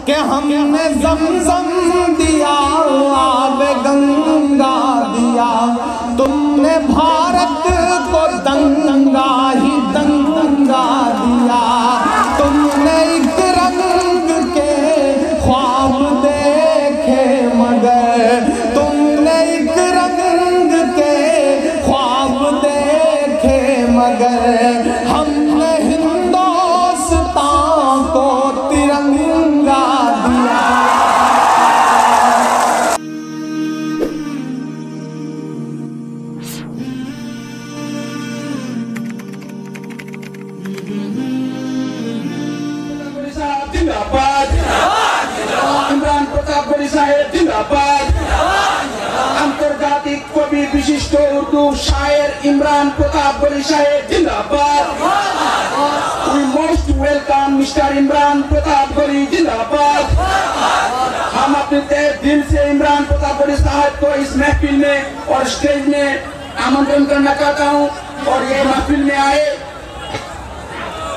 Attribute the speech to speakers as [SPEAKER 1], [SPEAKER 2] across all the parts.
[SPEAKER 1] कि हमने ज़मज़म दिया, आबे गंगा दिया, तुमने भारत को दंगा ही दंगा दिया। तुमने एक रंग के ख्वाब देखे मगर, तुमने एक रंग के ख्वाब देखे मगर, हमने हिंदुस्तान को तिरंगा दिया।
[SPEAKER 2] इमरान प्रताप गढ़ी साहेब जिंदाबाद। अंतर्जातिक कवि विशिष्ट उर्दू शायर इमरान प्रताप गढ़ी साहेब जिंदाबाद। We most welcome Mr. Imran Pratap गढ़ी जिंदाबाद। हम अपने तहे दिल से इमरान प्रताप गढ़ी साहब को इस महफिल में और स्टेज में आमंत्रण करना चाहता हूँ और ये महफिल में आए।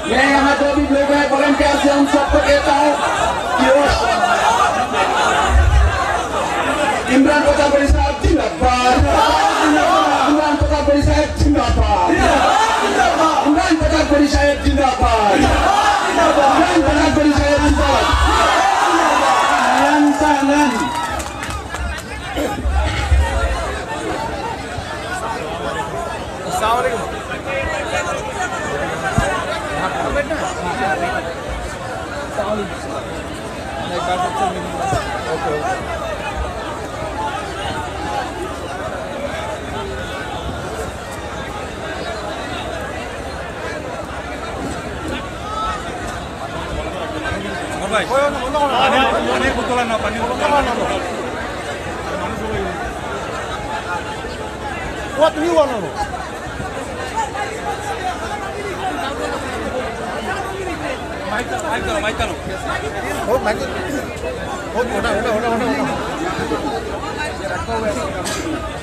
[SPEAKER 2] मैं यहाँ जो भी लोग हैं वॉलंटियर से उन सबको कहता हूँ कि वो इमरान प्रताप गढ़ी साहब जिंदाबाद। इमरान प्रताप गढ़ी साहब जिंदाबाद। इमरान प्रताप गढ़ी साहब जिंदाबाद। इमरान प्रताप गढ़ी साहब जिंदाबाद।
[SPEAKER 3] What new one?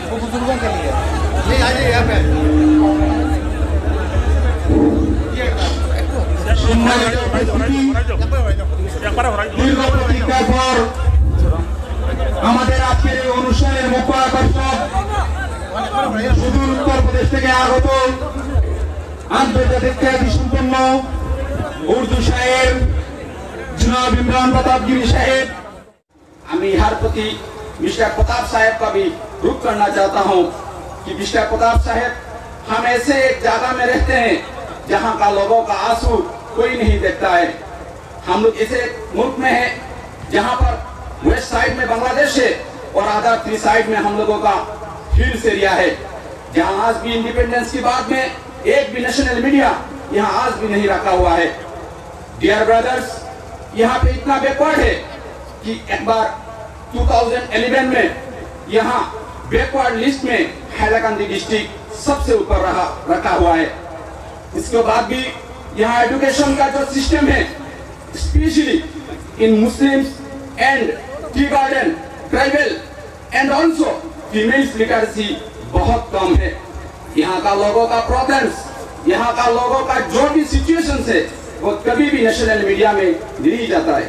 [SPEAKER 3] वो बुजुर्गों के लिए ये आइए यहाँ पे আমাদের আজকের এই অনুষ্ঠানের মুখ্য আকর্ষক সুদূর উত্তর প্রদেশ থেকে আগত আন্তর্জাতিক খ্যাতি সম্পন্ন उर्दू शायर जनाब इमरान प्रताप गिरी साहेब। আমি हर प्रति मिस्टर प्रताप साहब का भी रुख करना चाहता हूँ कि मिस्टर प्रताप साहब हम ऐसे एक जगह में रहते हैं जहाँ का लोगों का आंसू कोई नहीं देखता है। हम लोग ऐसे मुल्क में हैं जहाँ पर वेस्ट साइड में बांग्लादेश है और अदर 3 साइड में हम लोगों का हिल्स एरिया है, जहाँ आज भी इंडिपेंडेंस की बात में एक भी नेशनल मीडिया यहाँ आज भी नहीं रखा हुआ है। डियर ब्रदर्स, यहाँ पे इतना बैकवर्ड है कि एक बार 2011 में यहाँ बैकवर्ड लिस्ट में हैलाकंदी डिस्ट्रिक्ट सबसे ऊपर रखा हुआ है। इसके बाद भी यहाँ एजुकेशन का जो सिस्टम है specially in Muslims and tea garden tribal and also females literacy बहुत कम है। यहाँ का लोगों का प्रॉब्लम्स, यहाँ का लोगों का जो भी सिचुएशन है वो कभी भी नेशनल मीडिया में नहीं जाता है।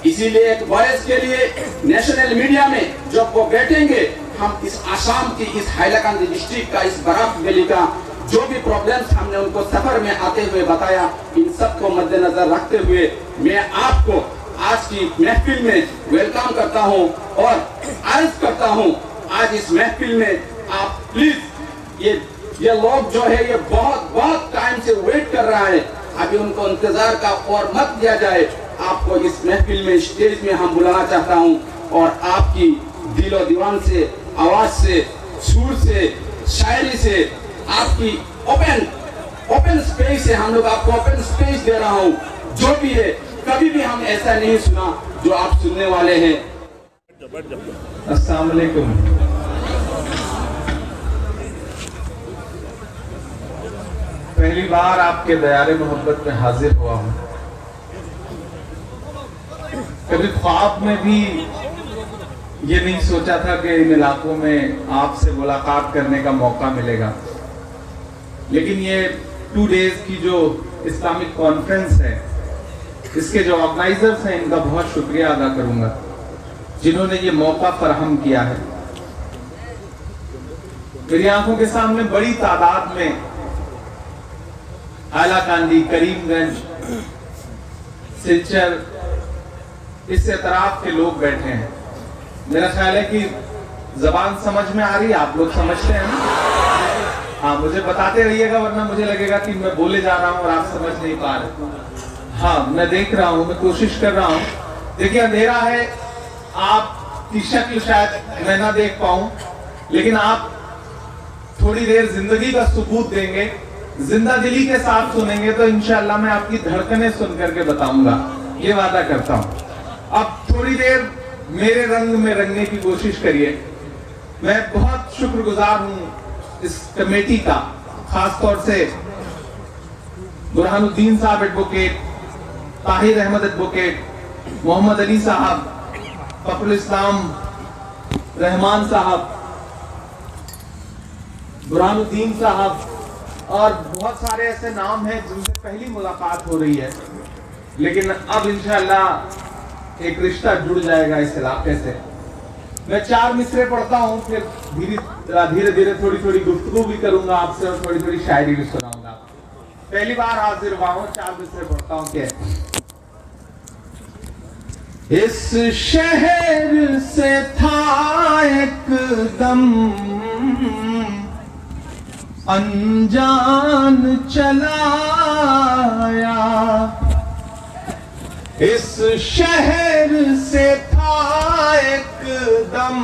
[SPEAKER 3] इसीलिए एक वॉइस के लिए नेशनल मीडिया में जब वो बैठेंगे, हम इस आसाम की इस हैलाकंदी डिस्ट्रिक्ट का इस बराक वैली का जो भी प्रॉब्लम्स हमने उनको सफर में आते हुए बताया, इन सब को मद्देनजर रखते हुए मैं आपको आज की महफिल में वेलकम करता हूं और अर्ज करता हूं आज इस महफिल में आप प्लीज ये लोग जो है ये बहुत टाइम से वेट कर रहा है, अभी उनको इंतजार का और मत दिया जाए। आपको इस महफिल में स्टेज में हम बुलाना चाहता हूं और आपकी दिलो दीवान से, आवाज से, सुर से, शायरी से, आपकी ओपन स्पेस से हम लोग आपको ओपन स्पेस दे रहा हूं। जो भी है कभी भी हम ऐसा नहीं सुना जो आप सुनने वाले हैं।
[SPEAKER 4] अस्सलाम वालेकुम। पहली बार आपके दयारे मोहब्बत में हाजिर हुआ हूं। कभी ख्वाब में भी ये नहीं सोचा था कि इन इलाकों में आपसे मुलाकात करने का मौका मिलेगा, लेकिन ये 2 डेज की जो इस्लामिक कॉन्फ्रेंस है इसके जो ऑर्गेनाइजर्स हैं इनका बहुत शुक्रिया अदा करूंगा जिन्होंने ये मौका फराहम किया है। मेरी आंखों के सामने बड़ी तादाद में हैलाकांडी, करीमगंज, सिलचर, इस एतराफ के लोग बैठे हैं। मेरा ख्याल है कि जबान समझ में आ रही है, आप लोग समझते हैं ना? हाँ, मुझे बताते रहिएगा वरना मुझे लगेगा कि मैं बोले जा रहा हूँ और आप समझ नहीं पा रहे। हाँ, मैं देख रहा हूँ, मैं कोशिश कर रहा हूँ। देखिए, अंधेरा है, आपकी शक्ल शायद मैं ना देख पाऊं, लेकिन आप थोड़ी देर जिंदगी का सबूत देंगे, जिंदा दिली के साथ सुनेंगे तो इंशाअल्लाह मैं आपकी धड़कनें सुन करके बताऊंगा, ये वादा करता हूं। अब थोड़ी देर मेरे रंग में रंगने की कोशिश करिए। मैं बहुत शुक्रगुजार हूं इस कमेटी का, खासतौर से बुरहानुद्दीन साहब एडवोकेट, ताहिर अहमद एडवोकेट, मोहम्मद अली साहब, फखरुल इस्लाम रहमान साहब, बुरहानुद्दीन साहब और बहुत सारे ऐसे नाम हैं जिनसे पहली मुलाकात हो रही है, लेकिन अब इंशाअल्लाह एक रिश्ता जुड़ जाएगा इस इलाके से। मैं 4 मिसरे पढ़ता हूँ, फिर धीरे धीरे थोड़ी थोड़ी गुफ्तगू भी करूंगा आपसे और थोड़ी थोड़ी शायरी भी सुनाऊंगा। पहली बार हाजिर हुआ हूँ, 4 मिसरे पढ़ता हूँ कि इस शहर से था एकदम अनजान चलाया, इस शहर से था एकदम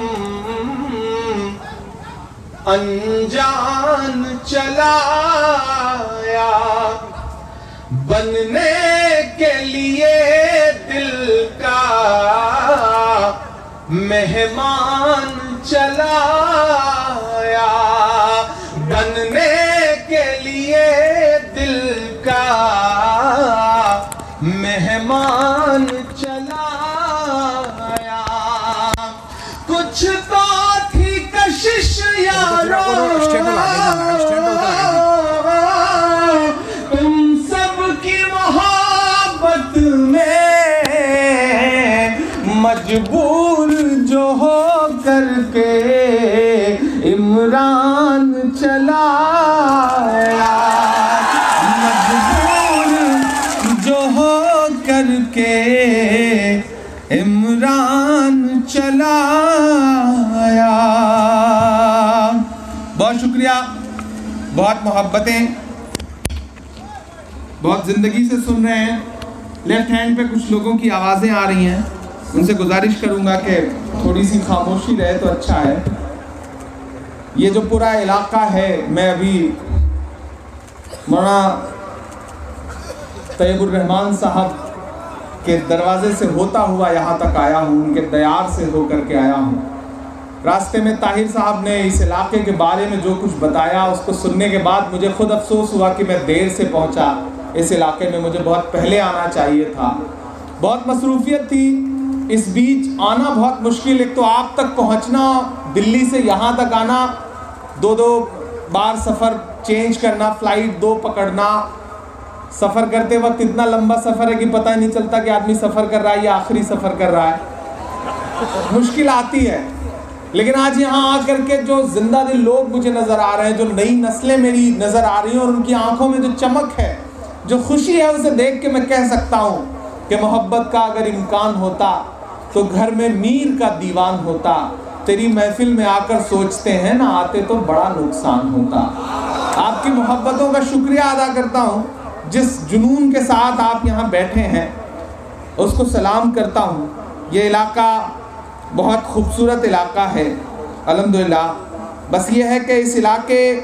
[SPEAKER 4] अनजान चलाया, बनने के लिए दिल का मेहमान चलाया, बनने के लिए दिल का मेहमान चलाया। कुछ तो थी कशिश यारो तुम सबकी मोहब्बत में, मजबूर जो हो करके इमरान चलाया, मजबूर जो हो करके इमरान चलाया। बहुत शुक्रिया, बहुत मोहब्बतें, बहुत जिंदगी से सुन रहे हैं। लेफ्ट हैंड पे कुछ लोगों की आवाज़ें आ रही हैं, उनसे गुजारिश करूंगा कि थोड़ी सी खामोशी रहे तो अच्छा है। ये जो पूरा इलाका है, मैं अभी मौलाना तैयबुर रहमान साहब के दरवाजे से होता हुआ यहाँ तक आया हूँ, उनके दयार से होकर के आया हूँ। रास्ते में ताहिर साहब ने इस इलाके के बारे में जो कुछ बताया, उसको सुनने के बाद मुझे खुद अफसोस हुआ कि मैं देर से पहुँचा इस इलाके में, मुझे बहुत पहले आना चाहिए था। बहुत मसरूफियत थी, इस बीच आना बहुत मुश्किल। एक तो आप तक पहुँचना, दिल्ली से यहाँ तक आना, 2-2 बार सफ़र चेंज करना, फ़्लाइट 2 पकड़ना, सफ़र करते वक्त इतना लंबा सफ़र है कि पता ही नहीं चलता कि आदमी सफ़र कर रहा है या आखिरी सफ़र कर रहा है, मुश्किल आती है। लेकिन आज यहाँ आकर के जो जिंदा दिल लोग मुझे नज़र आ रहे हैं, जो नई नस्लें मेरी नज़र आ रही हैं, और उनकी आंखों में जो चमक है, जो खुशी है, उसे देख के मैं कह सकता हूँ कि मोहब्बत का अगर इम्कान होता तो घर में मीर का दीवान होता। तेरी महफिल में आकर सोचते हैं ना आते तो बड़ा नुकसान होता। आपकी मोहब्बतों का शुक्रिया अदा करता हूँ, जिस जुनून के साथ आप यहाँ बैठे हैं उसको सलाम करता हूँ। ये इलाका बहुत खूबसूरत इलाका है अल्हम्दुलिल्लाह। बस ये है कि इस इलाके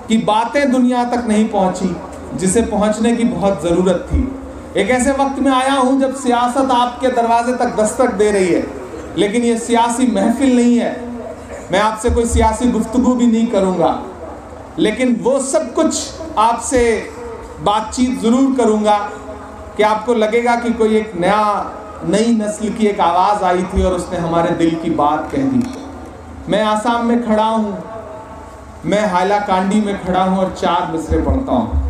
[SPEAKER 4] की बातें दुनिया तक नहीं पहुँची जिसे पहुँचने की बहुत ज़रूरत थी। एक ऐसे वक्त में आया हूँ जब सियासत आपके दरवाजे तक दस्तक दे रही है, लेकिन ये सियासी महफिल नहीं है। मैं आपसे कोई सियासी गुफ्तगू भी नहीं करूँगा, लेकिन वो सब कुछ आपसे बातचीत ज़रूर करूँगा कि आपको लगेगा कि कोई एक नई नस्ल की एक आवाज़ आई थी और उसने हमारे दिल की बात कह दी। मैं आसाम में खड़ा हूँ, मैं हैलाकांडी में खड़ा हूँ और 4 मिसरे पढ़ता हूँ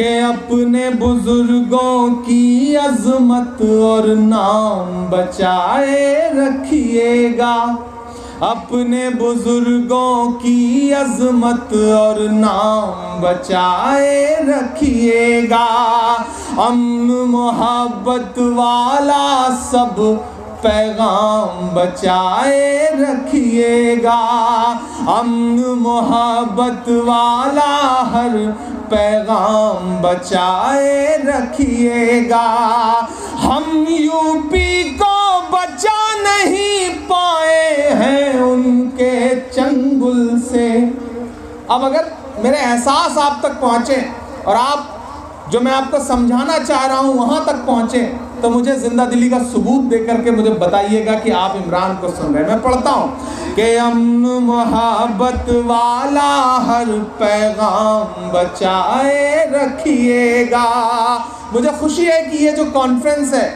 [SPEAKER 4] कि अपने बुजुर्गों की अजमत और नाम बचाए रखिएगा, अपने बुजुर्गों की अजमत और नाम बचाए रखिएगा। अमन मोहब्बत वाला सब पैगाम बचाए रखिएगा, अमन मोहब्बत वाला हर पैगाम बचाए रखिएगा। हम यूपी को बचा नहीं पाए हैं उनके चंगुल से। अब अगर मेरे एहसास आप तक पहुँचे और आप जो मैं आपको समझाना चाह रहा हूँ वहाँ तक पहुँचे, तो मुझे जिंदा दिली का सबूत दे करके मुझे बताइएगा कि आप इमरान को सुन रहे हैं। मैं पढ़ता हूँ कि अमन मोहब्बत वाला हर पैगाम बचाए रखिएगा। मुझे खुशी है कि ये जो कॉन्फ्रेंस है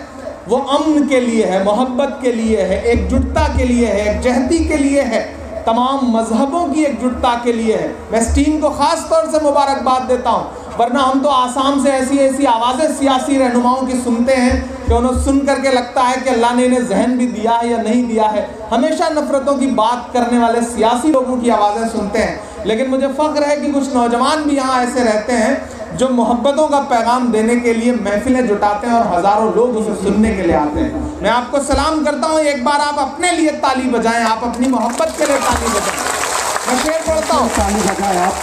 [SPEAKER 4] वो अमन के लिए है, मोहब्बत के लिए है, एकजुटता के लिए है, एकजहती के लिए है, तमाम मजहबों की एकजुटता के लिए है। मैं इस टीम को ख़ास तौर से मुबारकबाद देता हूँ, वरना हम तो आसाम से ऐसी ऐसी आवाज़ें सियासी रहनुमाओं की सुनते हैं कि उन्हें सुन करके लगता है कि अल्लाह ने इन्हें जहन भी दिया है या नहीं दिया है। हमेशा नफ़रतों की बात करने वाले सियासी लोगों की आवाज़ें सुनते हैं, लेकिन मुझे फ़ख्र है कि कुछ नौजवान भी यहाँ ऐसे रहते हैं जो मोहब्बतों का पैगाम देने के लिए महफिलें जुटाते हैं और हज़ारों लोग उसे सुनने के लिए आते हैं। मैं आपको सलाम करता हूँ, एक बार आप अपने लिए ताली बजाएं, आप अपनी मोहब्बत के लिए ताली बजाएं। मैं शेर पढ़ता हूँ, ताली बजाएं आप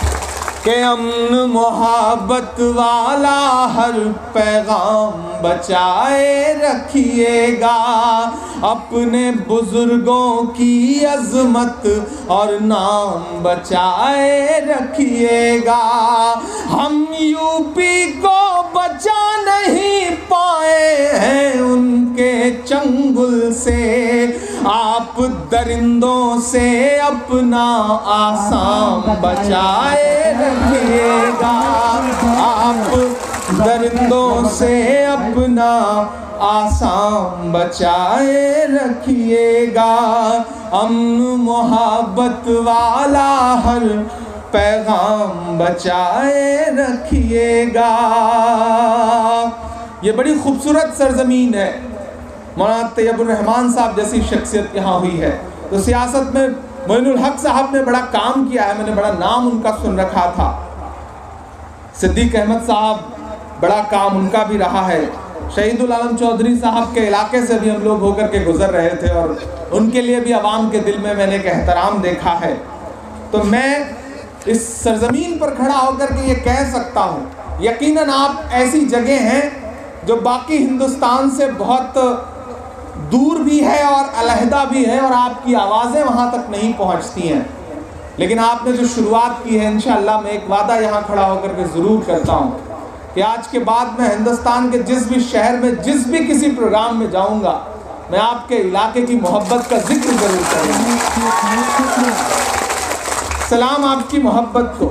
[SPEAKER 4] कि अमन मोहब्बत वाला हर पैगाम बचाए रखिएगा, अपने बुजुर्गों की अजमत और नाम बचाए रखिएगा। हम यूपी को बचा नहीं पाए हैं उनके चंगुल से, आप दरिंदों से अपना आसाम बचाए रखिएगा, आप दरिंदों से अपना आसाम बचाए रखिएगा। अमन मोहब्बत वाला हर पैगाम बचाए रखिएगा। ये बड़ी खूबसूरत सरजमीन है। मौलाना तैयबुर रहमान साहब जैसी शख्सियत यहाँ हुई है, तो सियासत में मोइनुल हक साहब ने बड़ा काम किया है, मैंने बड़ा नाम उनका सुन रखा था। सिद्दीक अहमद साहब, बड़ा काम उनका भी रहा है। शहीदुल आलम चौधरी साहब के इलाके से भी हम लोग होकर के गुजर रहे थे और उनके लिए भी आवाम के दिल में मैंने एक एहतराम देखा है। तो मैं इस सरजमीन पर खड़ा होकर के ये कह सकता हूँ, यकीनन आप ऐसी जगह हैं जो बाकी हिंदुस्तान से बहुत दूर भी है और अलहदा भी है और आपकी आवाज़ें वहाँ तक नहीं पहुँचती हैं, लेकिन आपने जो शुरुआत की है, इंशाअल्लाह मैं एक वादा यहाँ खड़ा होकर के ज़रूर करता हूँ कि आज के बाद मैं हिंदुस्तान के जिस भी शहर में, जिस भी किसी प्रोग्राम में जाऊँगा, मैं आपके इलाके की मोहब्बत का जिक्र ज़रूर करूँगा। सलाम आपकी मोहब्बत को।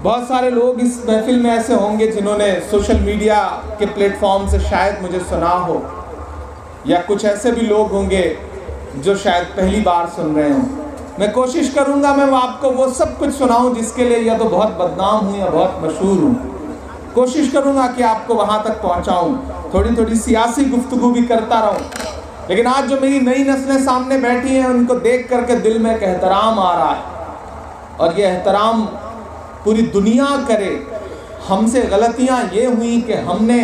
[SPEAKER 4] बहुत सारे लोग इस महफिल में ऐसे होंगे जिन्होंने सोशल मीडिया के प्लेटफॉर्म से शायद मुझे सुना हो, या कुछ ऐसे भी लोग होंगे जो शायद पहली बार सुन रहे हों। मैं कोशिश करूंगा मैं आपको वो सब कुछ सुनाऊं जिसके लिए या तो बहुत बदनाम हूं या बहुत मशहूर हूं। कोशिश करूंगा कि आपको वहां तक पहुंचाऊं, थोड़ी थोड़ी सियासी गुफ्तगू भी करता रहूं। लेकिन आज जो मेरी नई नस्लें सामने बैठी हैं, उनको देख करके दिल में एक एहतराम आ रहा है, और ये एहतराम पूरी दुनिया करे। हमसे गलतियां ये हुई कि हमने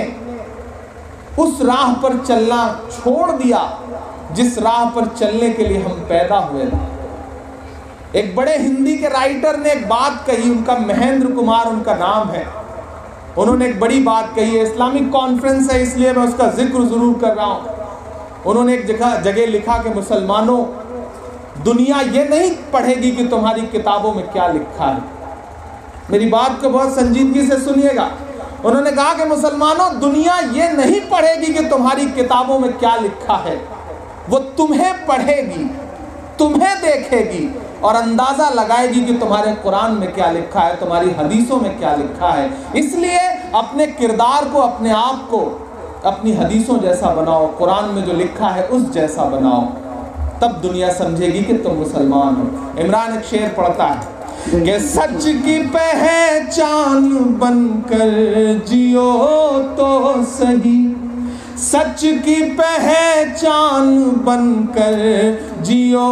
[SPEAKER 4] उस राह पर चलना छोड़ दिया जिस राह पर चलने के लिए हम पैदा हुए थे। एक बड़े हिंदी के राइटर ने एक बात कही, उनका महेंद्र कुमार उनका नाम है। उन्होंने एक बड़ी बात कही है, इस्लामिक कॉन्फ्रेंस है इसलिए मैं उसका जिक्र ज़रूर कर रहा हूँ। उन्होंने एक जगह लिखा कि मुसलमानों, दुनिया ये नहीं पढ़ेगी कि तुम्हारी किताबों में क्या लिखा है। मेरी बात को बहुत संजीदगी से सुनिएगा। उन्होंने कहा कि मुसलमानों, दुनिया ये नहीं पढ़ेगी कि तुम्हारी किताबों में क्या लिखा है, वो तुम्हें पढ़ेगी, तुम्हें देखेगी और अंदाज़ा लगाएगी कि तुम्हारे कुरान में क्या लिखा है, तुम्हारी हदीसों में क्या लिखा है। इसलिए अपने किरदार को, अपने आप को अपनी हदीसों जैसा बनाओ, कुरान में जो लिखा है उस जैसा बनाओ, तब दुनिया समझेगी कि तुम मुसलमान हो। इमरान एक शेर पढ़ता है कि सच की पहचान बनकर जियो तो सही, सच की पहचान बनकर जियो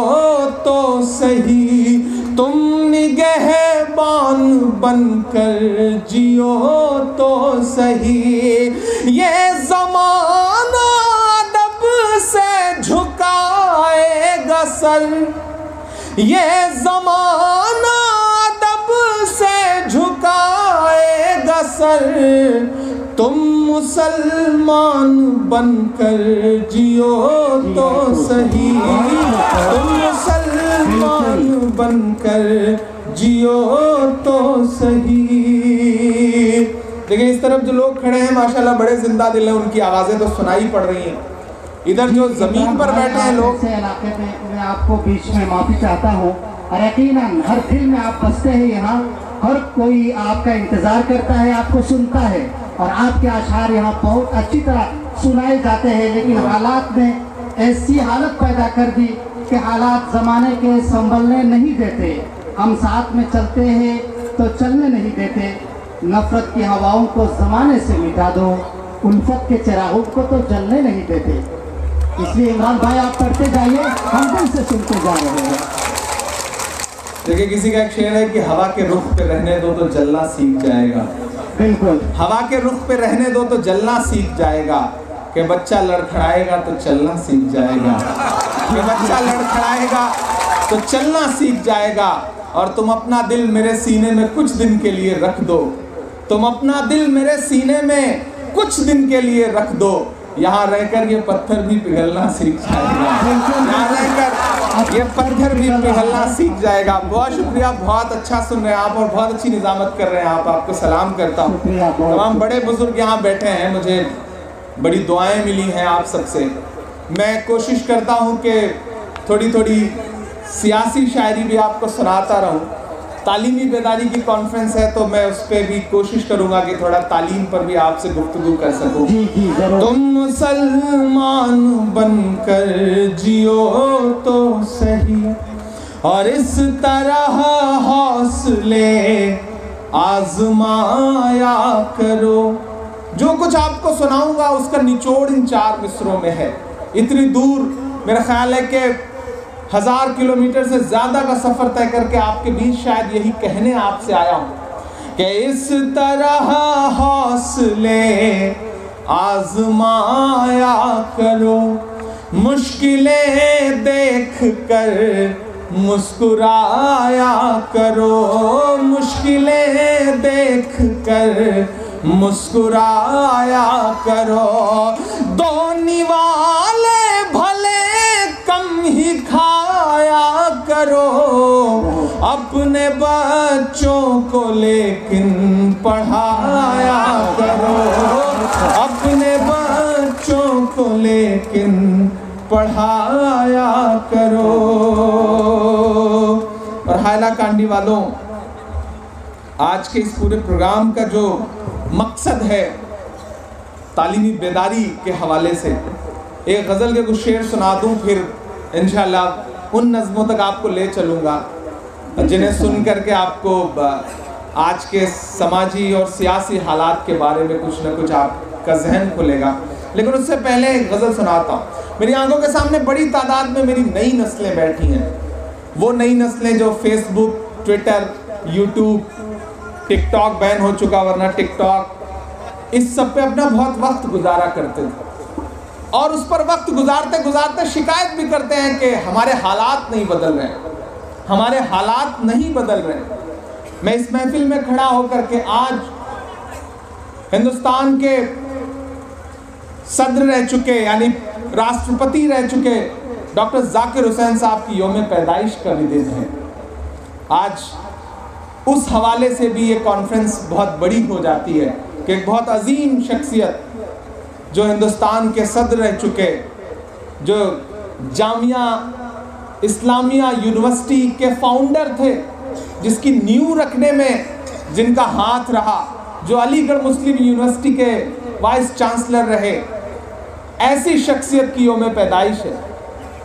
[SPEAKER 4] तो सही, तुम निगहबान बनकर जियो तो सही। ये ज़माना अदब से झुकाएगा सर, ये ज़माना अदब से झुकाएगा सर, तुम मुसलमान बनकर जियो तो सही, तुम मुसलमान बनकर जियो तो सही। देखिए इस तरफ जो लोग खड़े हैं माशाल्लाह बड़े जिंदा दिल हैं, उनकी आवाज़ें तो सुनाई पड़ रही हैं। इधर जो जमीन पर बैठे हैं लोग,
[SPEAKER 5] ऐसे इलाके में मैं आपको बीच में माफी चाहता हूँ, और यकीनन हर दिल में आप बसते हैं, यहाँ हर कोई आपका इंतजार करता है, आपको सुनता है, और आपके अशार यहाँ बहुत अच्छी तरह सुनाए जाते हैं। लेकिन हालात ने ऐसी हालत पैदा कर दी कि हालात ज़माने के संभलने नहीं देते। हम साथ में चलते हैं तो चलने नहीं देते। नफरत की हवाओं को ज़माने से मिटा दो, उल्फत के चिरागों को तो जलने नहीं देते। इसलिए इमरान भाई आप पढ़ते जाइए, हम दिल से सुनते जा रहे हैं।
[SPEAKER 4] देखिए किसी का एक शेर है कि हवा के रुख पे रहने दो तो जलना सीख जाएगा।
[SPEAKER 5] बिल्कुल,
[SPEAKER 4] हवा के रुख पे रहने दो तो जलना सीख जाएगा, कि बच्चा लड़खड़ाएगा तो चलना सीख जाएगा, कि बच्चा लड़खड़ाएगा तो चलना सीख जाएगा। और तुम अपना दिल मेरे सीने में कुछ दिन के लिए रख दो, तुम अपना दिल मेरे सीने में कुछ दिन के लिए रख दो, यहाँ रहकर ये पत्थर भी पिघलना सीख जाएगा, यहाँ रहकर ये पत्थर भी पिघलना सीख जाएगा। बहुत शुक्रिया, बहुत अच्छा सुन रहे हैं आप और बहुत अच्छी निजामत कर रहे हैं आप, आपको सलाम करता हूँ। तमाम बड़े बुजुर्ग यहाँ बैठे हैं, मुझे बड़ी दुआएं मिली हैं आप सबसे। मैं कोशिश करता हूँ कि थोड़ी थोड़ी सियासी शायरी भी आपको सुनाता रहूँ। तालीमी बेदारी की कॉन्फ्रेंस है तो मैं उस पर भी कोशिश करूँगा कि थोड़ा तालीम पर भी आपसे गुफ्तगू कर सकूँ। तुम मुसलमान बनकर जियो तो सही, और इस तरह हौसले आजमाया करो। जो कुछ आपको सुनाऊंगा उसका निचोड़ इन 4 मिसरों में है। इतनी दूर मेरा ख्याल है कि 1000 किलोमीटर से ज़्यादा का सफ़र तय करके आपके बीच शायद यही कहने आपसे आया हूँ कि इस तरह हौसले आजमाया करो, मुश्किलें देख कर मुस्कुराया करो, मुश्किलें देख कर मुस्कुराया करो। दो निवाले भले कम ही खाया करो, अपने बच्चों को लेकिन पढ़ाया करो, अपने बच्चों को लेकिन पढ़ाया करो। और हायला कांडी वालों, आज के इस पूरे प्रोग्राम का जो मकसद है तालीमी बेदारी के हवाले से, एक गज़ल के कुछ शेर सुना दूं, फिर इंशाल्लाह उन नज़मों तक आपको ले चलूँगा जिन्हें सुन करके आपको आज के समाजी और सियासी हालात के बारे में कुछ न कुछ आपका जहन खुलेगा। लेकिन उससे पहले एक गज़ल सुनाता हूँ। मेरी आंखों के सामने बड़ी तादाद में मेरी नई नस्लें बैठी हैं, वो नई नस्लें जो Facebook, Twitter, YouTube, TikTok ban हो चुका वरना टिकटॉक, इस सब पे अपना बहुत वक्त गुजारा करते थे और उस पर वक्त गुजारते गुजारते शिकायत भी करते हैं कि हमारे हालात नहीं बदल रहे, हमारे हालात नहीं बदल रहे। मैं इस महफिल में खड़ा होकर के आज हिंदुस्तान के सदर रह चुके यानी राष्ट्रपति रह चुके डॉक्टर जाकिर हुसैन साहब की यौम पैदाइश का भी दिन है। आज उस हवाले से भी ये कॉन्फ्रेंस बहुत बड़ी हो जाती है कि एक बहुत अजीम शख्सियत जो हिंदुस्तान के सदर रह चुके, जो जामिया इस्लामिया यूनिवर्सिटी के फाउंडर थे, जिसकी नींव रखने में जिनका हाथ रहा, जो अलीगढ़ मुस्लिम यूनिवर्सिटी के वाइस चांसलर रहे, ऐसी शख्सियत की यौम पैदाइश है।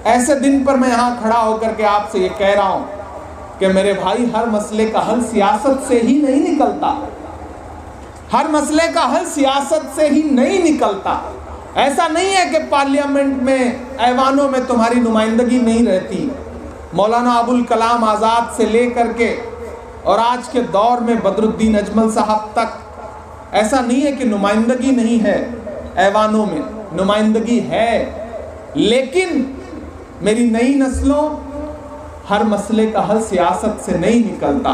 [SPEAKER 4] ऐसे दिन पर मैं यहाँ खड़ा होकर के आपसे ये कह रहा हूँ कि मेरे भाई हर मसले का हल सियासत से ही नहीं निकलता, हर मसले का हल सियासत से ही नहीं निकलता। ऐसा नहीं है कि पार्लियामेंट में, ऐवानों में तुम्हारी नुमाइंदगी नहीं रहती। मौलाना अबुल कलाम आज़ाद से लेकर के और आज के दौर में बदरुद्दीन अजमल साहब तक, ऐसा नहीं है कि नुमाइंदगी नहीं है, ऐवानों में नुमाइंदगी है। लेकिन मेरी नई नस्लों, हर मसले का हल सियासत से नहीं निकलता।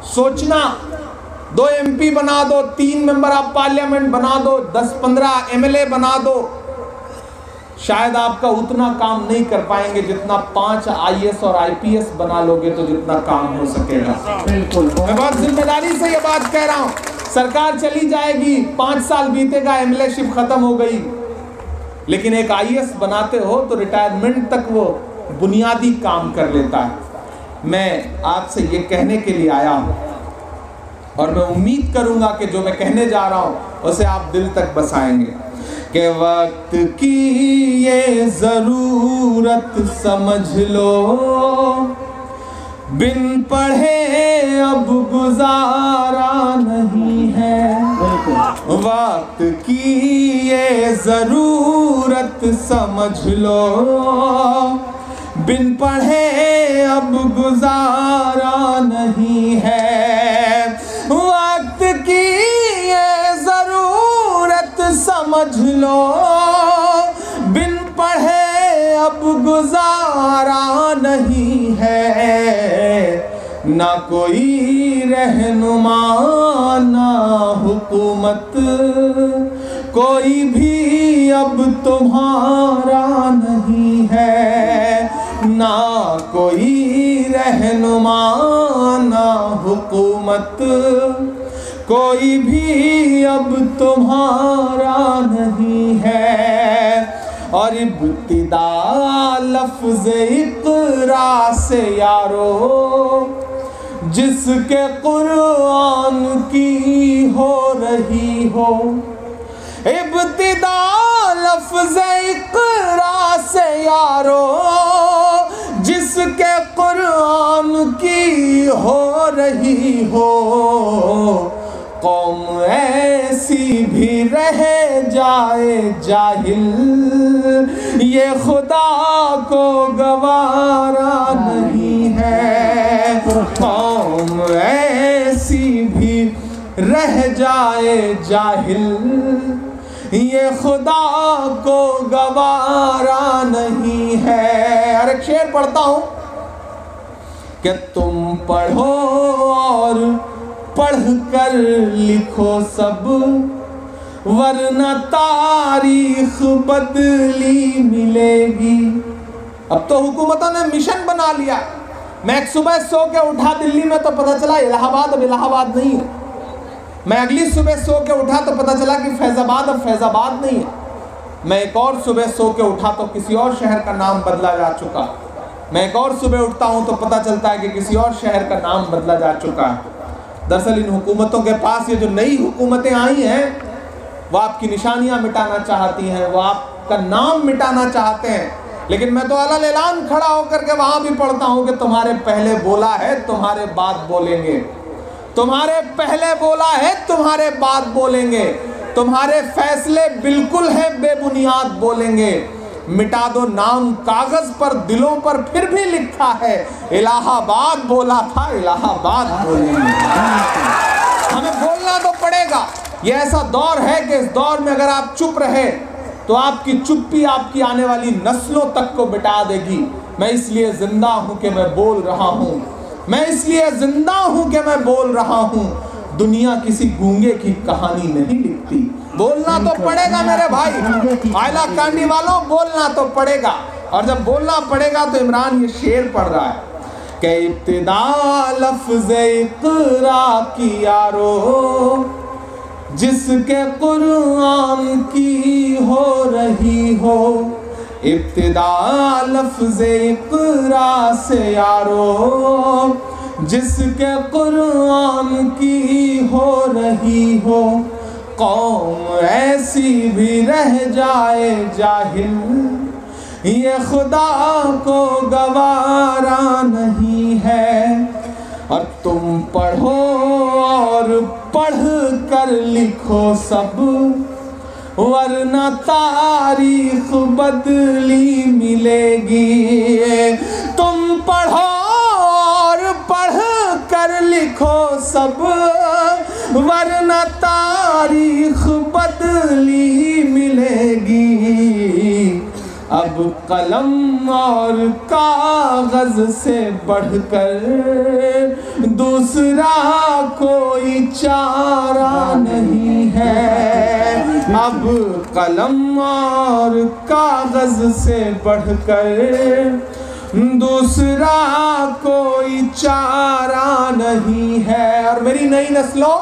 [SPEAKER 4] सोचना, 2 MP बना दो, 3 मेंबर ऑफ पार्लियामेंट बना दो, 10-15 MLA बना दो, शायद आपका उतना काम नहीं कर पाएंगे जितना 5 IAS और IPS बना लोगे तो जितना काम हो सकेगा।
[SPEAKER 5] बिल्कुल,
[SPEAKER 4] मैं बहुत जिम्मेदारी से ये बात कह रहा हूँ। सरकार चली जाएगी, 5 साल बीतेगा, MLA शिप खत्म हो गई, लेकिन एक IAS बनाते हो तो रिटायरमेंट तक वो बुनियादी काम कर लेता है। मैं आपसे ये कहने के लिए आया हूँ और मैं उम्मीद करूंगा कि जो मैं कहने जा रहा हूँ उसे आप दिल तक बसाएंगे कि वक्त की ये ज़रूरत समझ लो, बिन पढ़े अब गुजारा नहीं है। वक्त की ये ज़रूरत समझ लो, बिन पढ़े अब गुजारा नहीं है। वक्त की ये ज़रूरत समझ लो, बिन पढ़े अब गुजारा नहीं है। ना कोई रहनुमा ना हुकूमत, कोई भी अब तुम्हारा नहीं है। ना कोई रहनुमा ना हुकूमत, कोई भी अब तुम्हारा नहीं है। और इब्तिदा लफ्ज़ इक़रा से यारो, जिसके कुरान की हो रही हो। इब्तिदा लफ्ज़ इक़रा से यारो, जिसके कुरान की हो रही हो। कौम ऐसी भी रह जाए जाहिल, ये खुदा को गवारा नहीं है। कौम ऐसी भी रह जाए जाहिल, ये खुदा को गवारा नहीं है। और एक शेर पढ़ता हूँ कि तुम पढ़ो और पढ़ कर लिखो सब, वरना तारीख बदली मिलेगी। अब तो हुकूमतों ने मिशन बना लिया। मैं एक सुबह सो के उठा दिल्ली में तो पता चला इलाहाबाद अब इलाहाबाद नहीं है। मैं अगली सुबह सो के उठा तो पता चला कि फैज़ाबाद अब फैज़ाबाद नहीं है। मैं एक और सुबह सो के उठा तो किसी और शहर का नाम बदला जा चुका। मैं एक और सुबह उठता हूँ तो पता चलता है कि किसी और शहर का नाम बदला जा चुका है। दरअसल इन हुकूमतों के पास ये जो नई हुकूमतें आई हैं, वो आपकी निशानियां मिटाना चाहती हैं, वो आपका नाम मिटाना चाहते हैं। लेकिन मैं तो अलग ऐलान खड़ा होकर के वहां भी पढ़ता हूं कि तुम्हारे पहले बोला है तुम्हारे बाद बोलेंगे, तुम्हारे पहले बोला है तुम्हारे बाद बोलेंगे, तुम्हारे फैसले बिल्कुल है बेबुनियाद बोलेंगे। मिटा दो नाम कागज पर, दिलों पर फिर भी लिखा है इलाहाबाद बोला था, इलाहाबाद बोलेंगे। हमें बोलना तो पड़ेगा। ये ऐसा दौर है कि इस दौर में अगर आप चुप रहे तो आपकी चुप्पी आपकी आने वाली नस्लों तक को मिटा देगी। मैं इसलिए जिंदा हूं कि मैं बोल रहा हूं, मैं इसलिए जिंदा हूं कि मैं बोल रहा हूं। दुनिया किसी गूंगे की कहानी नहीं लिखती। बोलना तो पड़ेगा मेरे भाई, आयला कांडी वालों, बोलना तो पड़ेगा। और जब बोलना पड़ेगा तो इमरान ये शेर पढ़ रहा है कि इब्तिदा लफ्ज़ इक़रा की यारो, जिसके कुरान की हो रही हो। इब्तिदा लफ्ज़ इक़रा से यारो, जिसके कुरान की हो रही हो। कौम ऐसी भी रह जाए जाहिल, ये खुदा को गवारा नहीं है। पढ़ो और पढ़ कर लिखो सब, वरना तारीख बदली मिलेगी। तुम पढ़ो और पढ़ कर लिखो सब, वरना तारीख बदली मिलेगी। अब कलम और कागज से बढ़कर दूसरा कोई चारा नहीं है। अब कलम और कागज से बढ़कर दूसरा कोई चारा नहीं है। और मेरी नई नस्लों,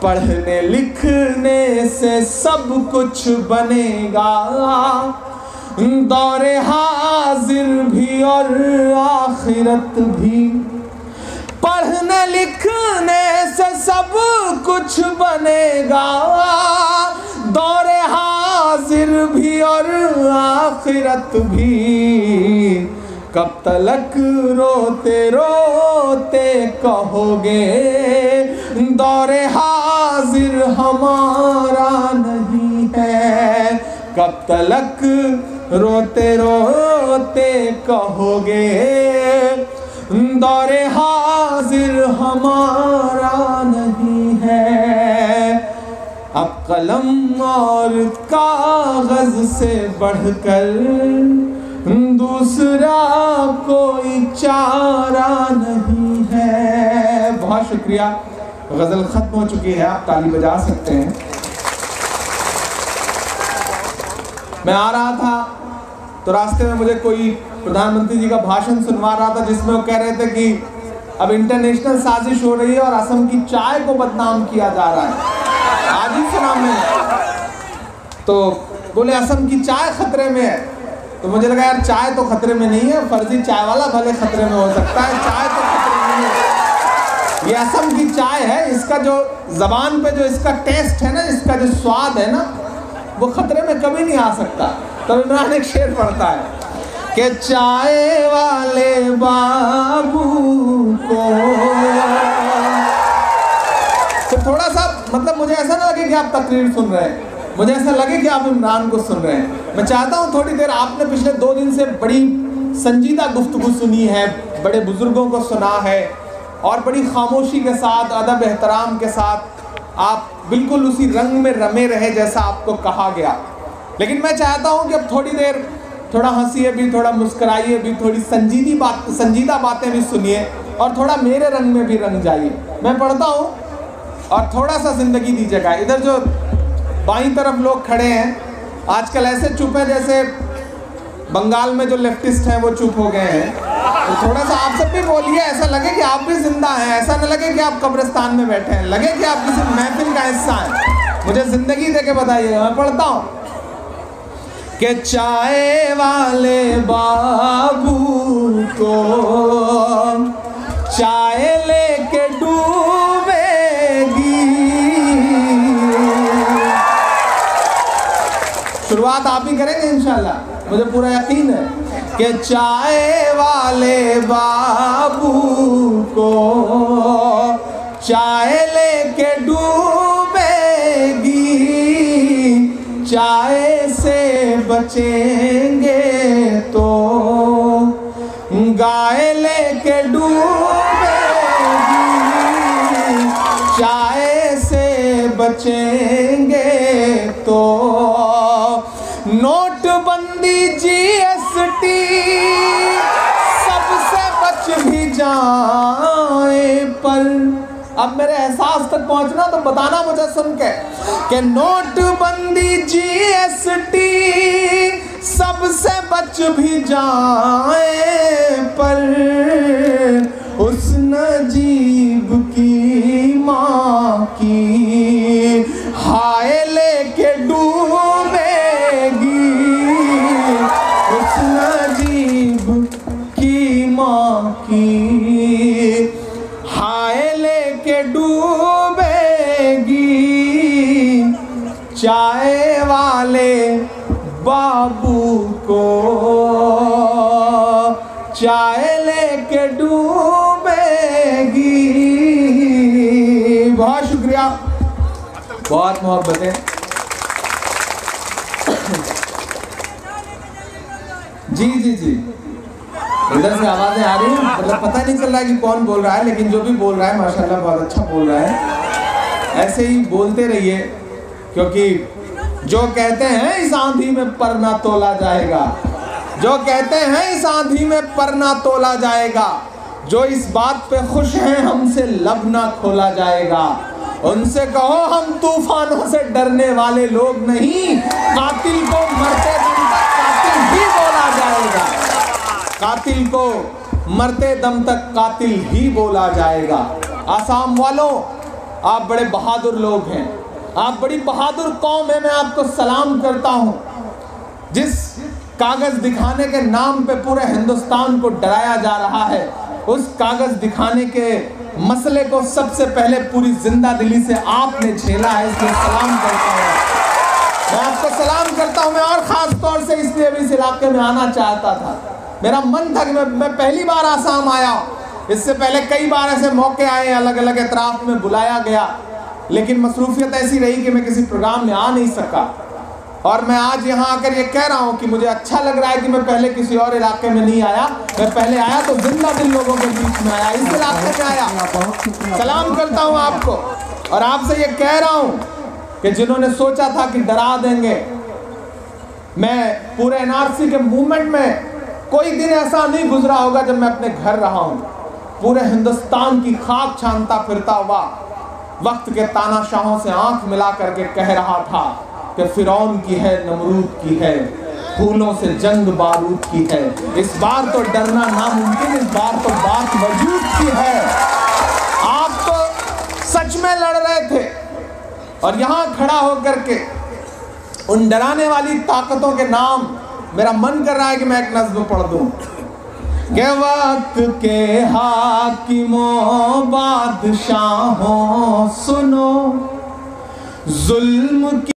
[SPEAKER 4] पढ़ने लिखने से सब कुछ बनेगा, दौरे हाजिर भी और आखिरत भी। पढ़ने लिखने से सब कुछ बनेगा, दौरे हाजिर भी और आखिरत भी। कब तलक रोते रोते कहोगे दौरे हाजिर हमारा नहीं है। कब तलक रोते रोते कहोगे दौरे हाजिर हमारा नहीं है। अब कलम और कागज से बढ़कर दूसरा कोई चारा नहीं है। बहुत शुक्रिया। गजल खत्म हो चुकी है, आप ताली बजा सकते हैं। मैं आ रहा था तो रास्ते में मुझे कोई प्रधानमंत्री जी का भाषण सुनवा रहा था, जिसमें वो कह रहे थे कि अब इंटरनेशनल साजिश हो रही है और असम की चाय को बदनाम किया जा रहा है। आज ही सुना मैंने। तो बोले असम की चाय खतरे में है। तो मुझे लगा यार चाय तो खतरे में नहीं है, फर्जी चाय वाला भले खतरे में हो सकता है, चाय तो खतरे में नहीं है। ये असम की चाय है, इसका जो जबान पे जो इसका टेस्ट है ना, इसका जो स्वाद है ना, वो खतरे में कभी नहीं आ सकता। तो इमरान एक शेर पढ़ता है कि चाय वाले बाबू को। तो थोड़ा सा मतलब मुझे ऐसा ना लगे कि आप तकरीर सुन रहे हैं, मुझे ऐसा लगे कि आप इमरान को सुन रहे हैं। मैं चाहता हूँ थोड़ी देर, आपने पिछले 2 दिन से बड़ी संजीदा गुफ्तगू सुनी है, बड़े बुजुर्गों को सुना है और बड़ी खामोशी के साथ, अदब एहतराम के साथ आप बिल्कुल उसी रंग में रमे रहे जैसा आपको कहा गया। लेकिन मैं चाहता हूँ कि अब थोड़ी देर थोड़ा हंसिए भी, थोड़ा मुस्कुराइए भी, थोड़ी संजीदा बातें भी सुनिए और थोड़ा मेरे रंग में भी रंग जाइए। मैं पढ़ता हूँ और थोड़ा सा ज़िंदगी दीजिएगा। इधर जो बाईं तरफ लोग खड़े हैं आजकल ऐसे चुप हैं जैसे बंगाल में जो लेफ्टिस्ट हैं वो चुप हो गए हैं। तो थोड़ा सा आप सब भी बोलिए, ऐसा लगे कि आप भी जिंदा हैं, ऐसा न लगे कि आप कब्रिस्तान में बैठे हैं, लगे कि आप किसी महफिल का हिस्सा हैं। मुझे जिंदगी दे के बताइएगा। मैं पढ़ता हूँ कि चाय वाले बाबू को चाय लेके डूबेगी। शुरुआत आप ही करेंगे इंशाल्लाह, मुझे पूरा यकीन है कि चाय वाले बाबू को चाय लेके डूबेगी। चाय से बचेंगे तो गाय लेके डूबेगी। चाय से बचेंगे तो नोटबंदी GST सबसे बच भी जाए पर। अब मेरे एहसास तक पहुंचना तो बताना मुझे सुन के कि नोटबंदी GST सबसे बच भी जाए पर उस नजीब की माँ की हाय लेके डूबेगी। उस नजीब की माँ की हाय लेके डूबेगी। चाय वाले बाबू को चाय लेके डूबेगी। बहुत मोहब्बतें। जी जी जी, इधर से आवाजें आ रही हैं, मतलब पता नहीं चल रहा है कि कौन बोल रहा है, लेकिन जो भी बोल रहा है माशाल्लाह बहुत अच्छा बोल रहा है। ऐसे ही बोलते रहिए, क्योंकि जो कहते हैं इस आंधी में पर ना तोला जाएगा, जो कहते हैं इस आंधी में पर ना तोला जाएगा, जो इस बात पे खुश हैं हमसे लब ना खोला जाएगा, उनसे कहो हम तूफानों से डरने वाले लोग नहीं, कातिल को मरते दम तक कातिल ही बोला जाएगा, कातिल को मरते दम तक कातिल ही बोला जाएगा। आसाम वालों, आप बड़े बहादुर लोग हैं, आप बड़ी बहादुर कौम है, मैं आपको सलाम करता हूं। जिस कागज दिखाने के नाम पे पूरे हिंदुस्तान को डराया जा रहा है, उस कागज दिखाने के मसले को सबसे पहले पूरी जिंदा दिली से आपने झेला है, इसलिए सलाम करता हूँ, मैं आपको सलाम करता हूँ। मैं और ख़ास तौर से इसलिए भी इस इलाके में आना चाहता था, मेरा मन था कि मैं पहली बार आसाम आया, इससे पहले कई बार ऐसे मौके आए, अलग अलग एतराफ़ में बुलाया गया, लेकिन मसरूफियत ऐसी रही कि मैं किसी प्रोग्राम में आ नहीं सका। और मैं आज यहाँ आकर ये कह रहा हूँ कि मुझे अच्छा लग रहा है कि मैं पहले किसी और इलाके में नहीं आया, मैं पहले आया तो जिंदा दिल लोगों के बीच में आया, इस इलाके में आया। सलाम करता हूँ आपको, और आपसे ये कह रहा हूँ कि जिन्होंने सोचा था कि डरा देंगे, मैं पूरे एनआरसी के मूवमेंट में कोई दिन ऐसा नहीं गुजरा होगा जब मैं अपने घर रहा हूँ, पूरे हिंदुस्तान की खाक छानता फिरता हुआ वक्त के तानाशाहों से आंख मिला करके कह रहा था कि फिरौन की है, नमरूद की है, फूलों से जंग बारूद की है, इस बार तो डरना नामुमकिन, इस बार तो बात वजूद की है। आप तो सच में लड़ रहे थे, और यहाँ खड़ा होकर के उन डराने वाली ताकतों के नाम, मेरा मन कर रहा है कि मैं एक नज़्म पढ़ दूं कि वक्त के हाकिमों बादशाहों सुनो, जुल्म की